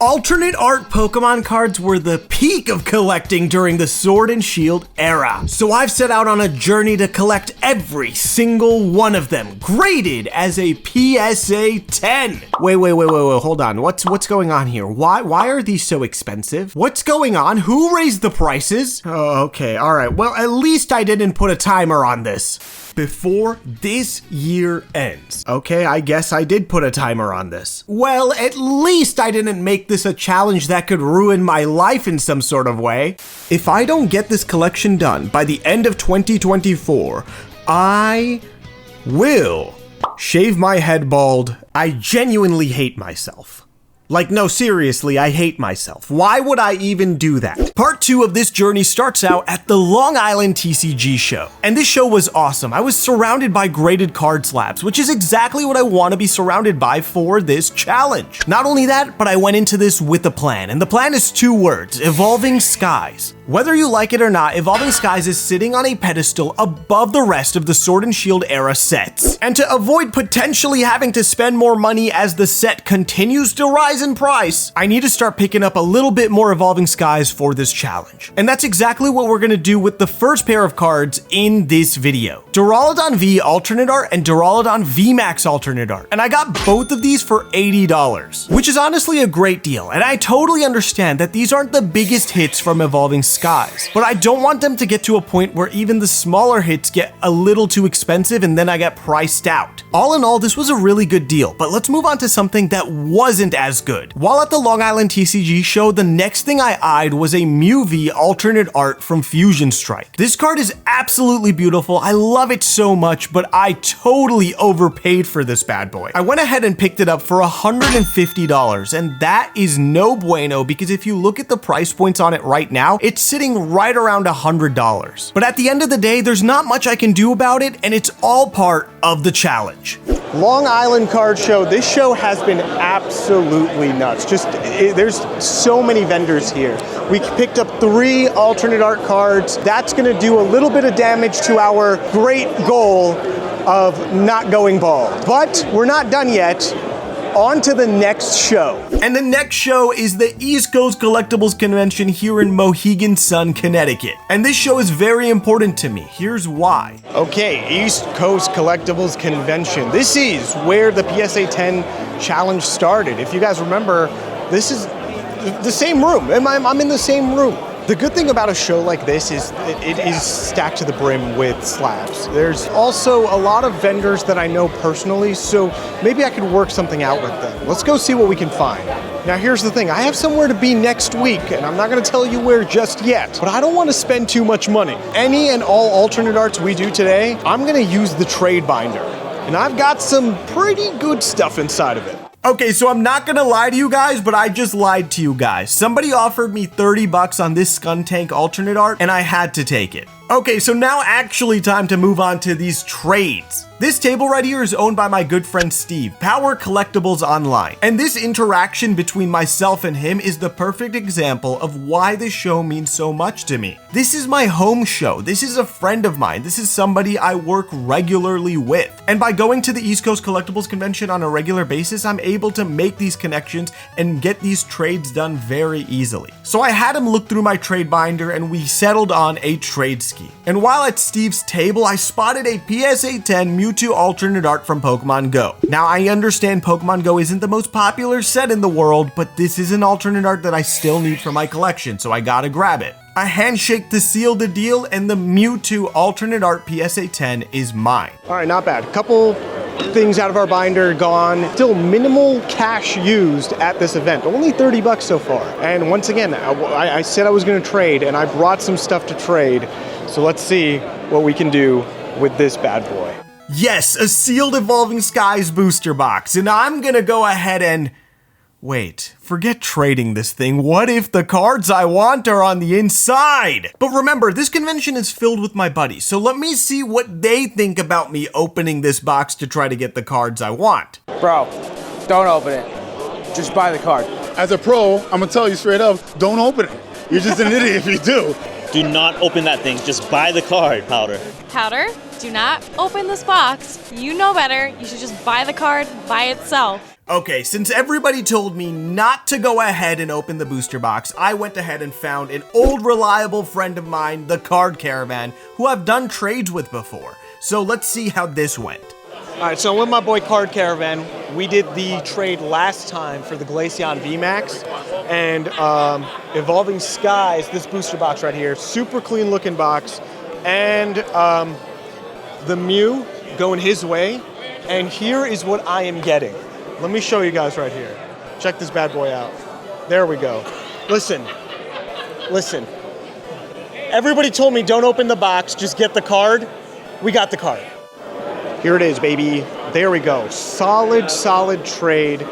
alternate art Pokemon cards were the peak of collecting during the Sword and Shield era. So I've set out on a journey to collect every single one of them, graded as a PSA 10. Wait, hold on. What's going on here? Why are these so expensive? What's going on? Who raised the prices? Oh, okay, all right. Well, at least I didn't put a timer on this. Before this year ends. Okay, I guess I did put a timer on this. Well, at least I didn't make this a challenge that could ruin my life in some sort of way. If I don't get this collection done by the end of 2024, I will shave my head bald. I genuinely hate myself. Like, no, seriously, I hate myself. Why would I even do that? Part 2 of this journey starts out at the Long Island TCG show. And this show was awesome. I was surrounded by graded card slabs, which is exactly what I want to be surrounded by for this challenge. Not only that, but I went into this with a plan. And the plan is 2 words: Evolving Skies. Whether you like it or not, Evolving Skies is sitting on a pedestal above the rest of the Sword and Shield era sets. And to avoid potentially having to spend more money as the set continues to rise in price, I need to start picking up a little bit more Evolving Skies for this challenge. And that's exactly what we're gonna do with the first pair of cards in this video. Duraludon V alternate art and Duraludon VMAX alternate art. And I got both of these for $80, which is honestly a great deal. And I totally understand that these aren't the biggest hits from Evolving Skies, but I don't want them to get to a point where even the smaller hits get a little too expensive and then I get priced out. All in all, this was a really good deal, but let's move on to something that wasn't as good. While at the Long Island TCG show, the next thing I eyed was a Mew V alternate art from Fusion Strike. This card is absolutely beautiful. I love it so much, but I totally overpaid for this bad boy. I went ahead and picked it up for $150, and that is no bueno because if you look at the price points on it right now, it's sitting right around $100. But at the end of the day, there's not much I can do about it, and it's all part of the challenge. Long Island Card Show. This show has been absolutely nuts. There's so many vendors here. We picked up 3 alternate art cards. That's gonna do a little bit of damage to our great goal of not going bald. But we're not done yet. On to the next show. And the next show is the East Coast Collectibles Convention here in Mohegan Sun, Connecticut. And this show is very important to me. Here's why. Okay, East Coast Collectibles Convention. This is where the PSA 10 challenge started. If you guys remember, this is the same room. I'm in the same room. The good thing about a show like this is it is stacked to the brim with slabs. There's also a lot of vendors that I know personally, so maybe I could work something out with them. Let's go see what we can find. Now here's the thing, I have somewhere to be next week, and I'm not gonna tell you where just yet, but I don't wanna spend too much money. Any and all alternate arts we do today, I'm gonna use the trade binder, and I've got some pretty good stuff inside of it. Okay, so I'm not gonna lie to you guys, but I just lied to you guys. Somebody offered me $30 on this Skuntank alternate art, and I had to take it. Okay, so now actually time to move on to these trades. This table right here is owned by my good friend Steve, Power Collectibles Online. And this interaction between myself and him is the perfect example of why this show means so much to me. This is my home show. This is a friend of mine. This is somebody I work regularly with. And by going to the East Coast Collectibles Convention on a regular basis, I'm able to make these connections and get these trades done very easily. So I had him look through my trade binder and we settled on a trade scheme. And while at Steve's table, I spotted a PSA 10 Mewtwo alternate art from Pokemon Go. Now, I understand Pokemon Go isn't the most popular set in the world, but this is an alternate art that I still need for my collection, so I gotta grab it. A handshake to seal the deal, and the Mewtwo alternate art PSA 10 is mine. All right, not bad. Couple things out of our binder gone. Still minimal cash used at this event. Only $30 so far. And once again, I said I was gonna trade, and I brought some stuff to trade. So let's see what we can do with this bad boy. Yes, a sealed Evolving Skies booster box. And I'm gonna go ahead and... Wait, forget trading this thing. What if the cards I want are on the inside? But remember, this convention is filled with my buddies, so let me see what they think about me opening this box to try to get the cards I want. Bro, don't open it. Just buy the card. As a pro, I'm gonna tell you straight up, don't open it. You're just an idiot if you do. Do not open that thing. Just buy the card, Powder. Powder, do not open this box. You know better. You should just buy the card by itself. Okay, since everybody told me not to go ahead and open the booster box, I went ahead and found an old reliable friend of mine, the Card Caravan, who I've done trades with before. So let's see how this went. All right, so with my boy Card Caravan, we did the trade last time for the Glaceon VMAX, and Evolving Skies, this booster box right here, super clean looking box, and the Mew going his way, and here is what I am getting. Let me show you guys right here. Check this bad boy out. There we go. Listen. Everybody told me don't open the box, just get the card. We got the card. Here it is, baby. There we go. Solid trade.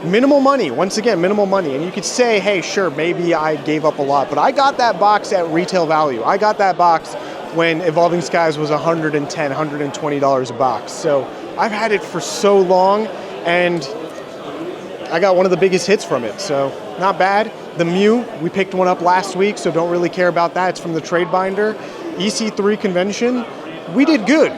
Minimal money. Once again, minimal money. And you could say, hey, sure, maybe I gave up a lot, but I got that box at retail value. I got that box when Evolving Skies was $110, $120 a box. So I've had it for so long, and I got one of the biggest hits from it, so not bad. The Mew, we picked one up last week, so don't really care about that. It's from the trade binder. EC3 convention, we did good.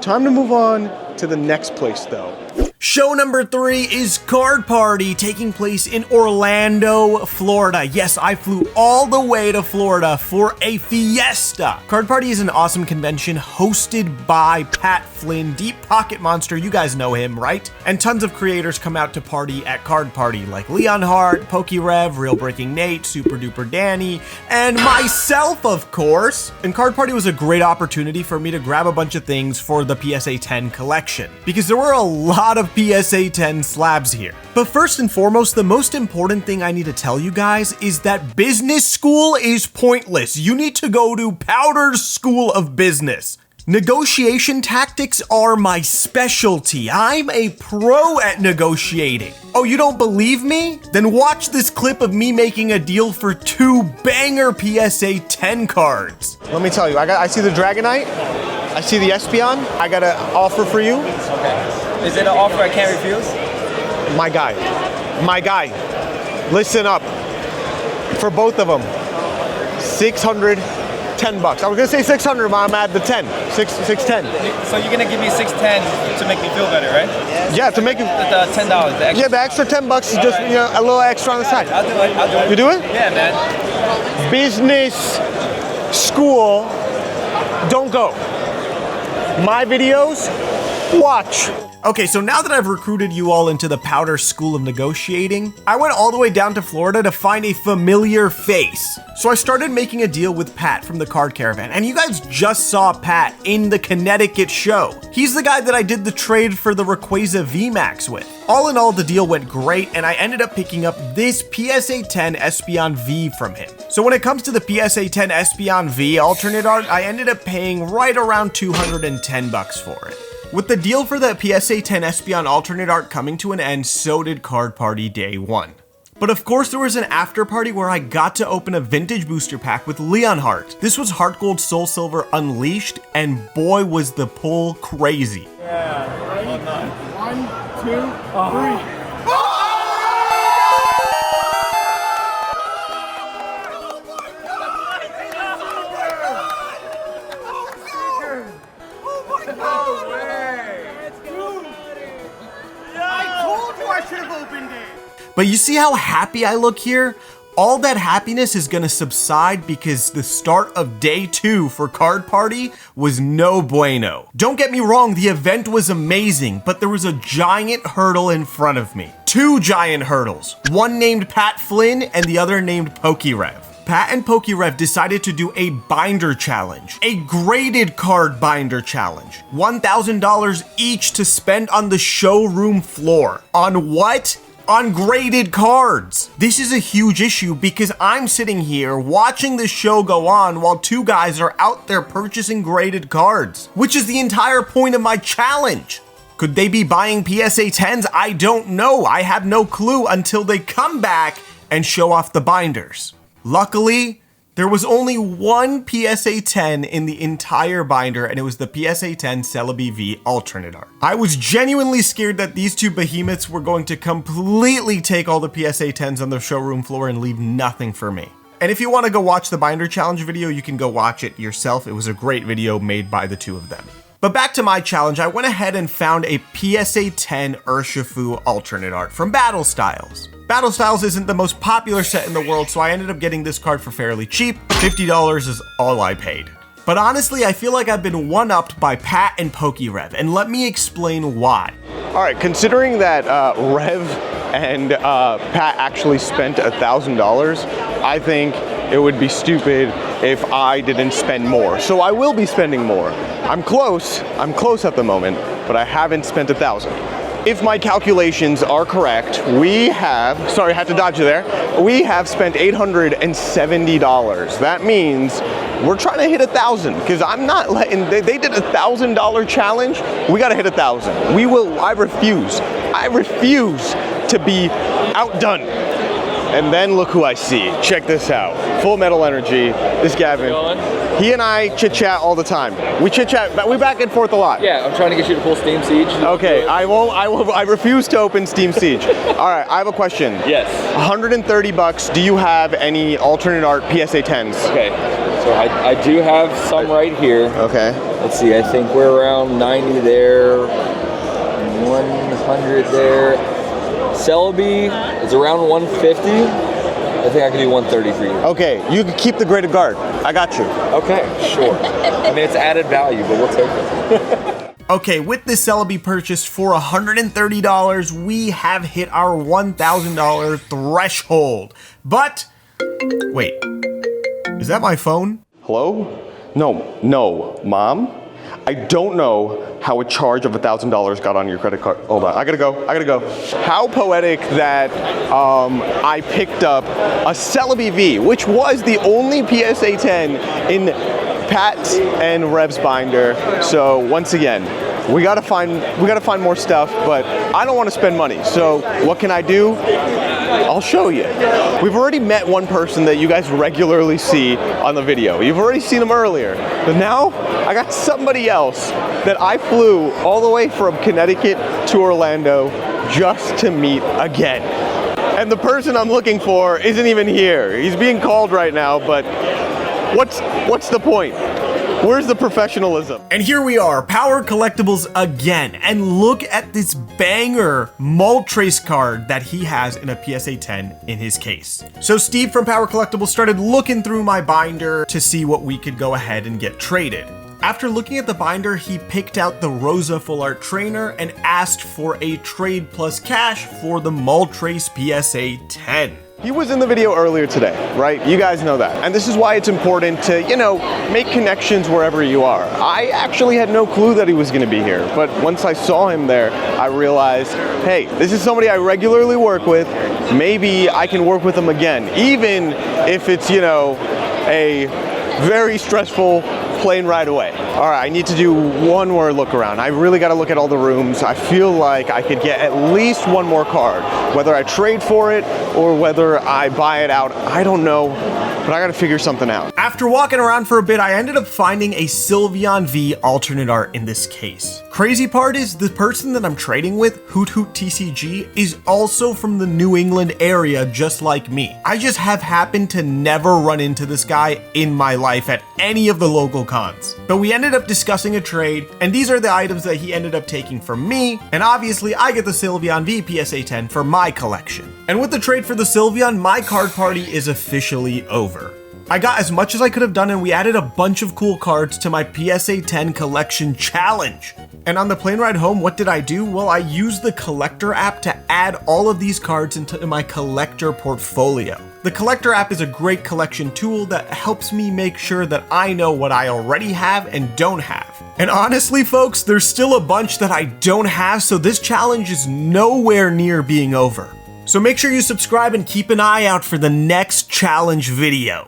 Time to move on to the next place, though. Show number 3 is Card Party, taking place in Orlando, Florida. Yes, I flew all the way to Florida for a fiesta. Card Party is an awesome convention hosted by Pat Flynn, Deep Pocket Monster. You guys know him, right? And tons of creators come out to party at Card Party, like Leon Hart, PokeRev, Real Breaking Nate, Super Duper Danny, and myself, of course. And Card Party was a great opportunity for me to grab a bunch of things for the PSA 10 collection, because there were a lot of PSA 10 slabs here. But first and foremost, the most important thing I need to tell you guys is that business school is pointless. You need to go to Powdr's School of Business. Negotiation tactics are my specialty. I'm a pro at negotiating. Oh, you don't believe me? Then watch this clip of me making a deal for 2 banger PSA 10 cards. Let me tell you, I see the Dragonite, I see the Espeon, I got an offer for you. Okay. Is it an offer I can't refuse? My guy, listen up. For both of them, 600, 10 bucks. I was gonna say 600, but I'm at the 10, 610. So you're gonna give me 610 to make me feel better, right? Yeah, to make it. The $10, the extra. Yeah, the extra 10 bucks is just, you know, a little extra on the side. I'll do it. You do it? Yeah, man. Business school, don't go. My videos, watch. Okay, so now that I've recruited you all into the Powder School of Negotiating, I went all the way down to Florida to find a familiar face. So I started making a deal with Pat from the Card Caravan, and you guys just saw Pat in the Connecticut show. He's the guy that I did the trade for the Rayquaza VMAX with. All in all, the deal went great, and I ended up picking up this PSA 10 Espeon V from him. So when it comes to the PSA 10 Espeon V alternate art, I ended up paying right around 210 bucks for it. With the deal for the PSA 10 Espeon alternate art coming to an end, so did Card Party Day 1. But of course there was an after party where I got to open a vintage booster pack with Leon Hart. This was Heart Gold Soul Silver Unleashed, and boy was the pull crazy. Yeah. Ready? 1, 2, 3. But you see how happy I look here? All that happiness is gonna subside because the start of day 2 for Card Party was no bueno. Don't get me wrong, the event was amazing, but there was a giant hurdle in front of me. 2 giant hurdles, one named Pat Flynn and the other named PokeRev. Pat and PokeRev decided to do a binder challenge, a graded card binder challenge. $1,000 each to spend on the showroom floor. On what? On graded cards. This is a huge issue because I'm sitting here watching the show go on while 2 guys are out there purchasing graded cards, which is the entire point of my challenge. Could they be buying PSA 10s? I don't know. I have no clue until they come back and show off the binders. Luckily, there was only one PSA 10 in the entire binder, and it was the PSA 10 Celebi V alternate art. I was genuinely scared that these 2 behemoths were going to completely take all the PSA 10s on the showroom floor and leave nothing for me. And if you want to go watch the binder challenge video, you can go watch it yourself. It was a great video made by the 2 of them. But back to my challenge, I went ahead and found a PSA 10 Urshifu alternate art from Battle Styles. Battle Styles isn't the most popular set in the world, so I ended up getting this card for fairly cheap. $50 is all I paid. But honestly, I feel like I've been one-upped by Pat and PokeRev, and let me explain why. All right, considering that Rev and Pat actually spent $1,000, I think it would be stupid if I didn't spend more. So I will be spending more. I'm close at the moment, but I haven't spent $1,000. If my calculations are correct, we have, sorry, I had to dodge you there. We have spent $870. That means we're trying to hit 1,000 because I'm not letting, they did $1,000 challenge. We got to hit 1,000. I refuse to be outdone. And then look who I see. Check this out. Full Metal Energy. This Gavin. He and I chit chat all the time. We chit chat, but we back and forth a lot. Yeah, I'm trying to get you to pull Steam Siege. Okay, I refuse to open Steam Siege. All right, I have a question. Yes. $130. Do you have any alternate art PSA 10s? Okay, so I do have some right here. Okay. Let's see, I think we're around 90 there, 100 there. Celebi is around 150. I think I can do 130 for you. Okay, you can keep the graded guard. I got you. Okay, sure. I mean, it's added value, but we'll take it. Okay, with this Celebi purchase for $130, we have hit our $1,000 threshold. But, wait, is that my phone? Hello? No, Mom? I don't know how a charge of $1,000 got on your credit card. Hold on, I gotta go. How poetic that I picked up a Celebi V, which was the only PSA 10 in Pat's and Rev's binder. So once again, we gotta find more stuff, but I don't want to spend money. So what can I do? I'll show you. We've already met one person that you guys regularly see on the video. You've already seen him earlier. But now, I got somebody else that I flew all the way from Connecticut to Orlando just to meet again. And the person I'm looking for isn't even here. He's being called right now, but what's the point? Where's the professionalism? And here we are, Power Collectibles again, and look at this banger Moltres card that he has in a PSA 10 in his case. So Steve from Power Collectibles started looking through my binder to see what we could go ahead and get traded. After looking at the binder, he picked out the Rosa Full Art Trainer and asked for a trade plus cash for the Moltres PSA 10. He was in the video earlier today, right? You guys know that. And this is why it's important to, make connections wherever you are. I actually had no clue that he was gonna be here, but once I saw him there, I realized, hey, this is somebody I regularly work with. Maybe I can work with him again, even if it's, a very stressful plane ride away. All right, I need to do one more look around. I really got to look at all the rooms. I feel like I could get at least one more card. Whether I trade for it or whether I buy it out, I don't know, but I got to figure something out. After walking around for a bit, I ended up finding a Sylveon V alternate art in this case. Crazy part is the person that I'm trading with, PowdrTCG, is also from the New England area just like me. I just have happened to never run into this guy in my life at any of the local cons. But we ended up discussing a trade, and these are the items that he ended up taking from me, and obviously I get the Sylveon V PSA 10 for my collection. And with the trade for the Sylveon, my card party is officially over. I got as much as I could have done, and we added a bunch of cool cards to my PSA 10 collection challenge. And on the plane ride home, what did I do? Well, I used the collector app to add all of these cards into my collector portfolio. The collector app is a great collection tool that helps me make sure that I know what I already have and don't have. And honestly, folks, there's still a bunch that I don't have, so this challenge is nowhere near being over. So make sure you subscribe and keep an eye out for the next challenge video.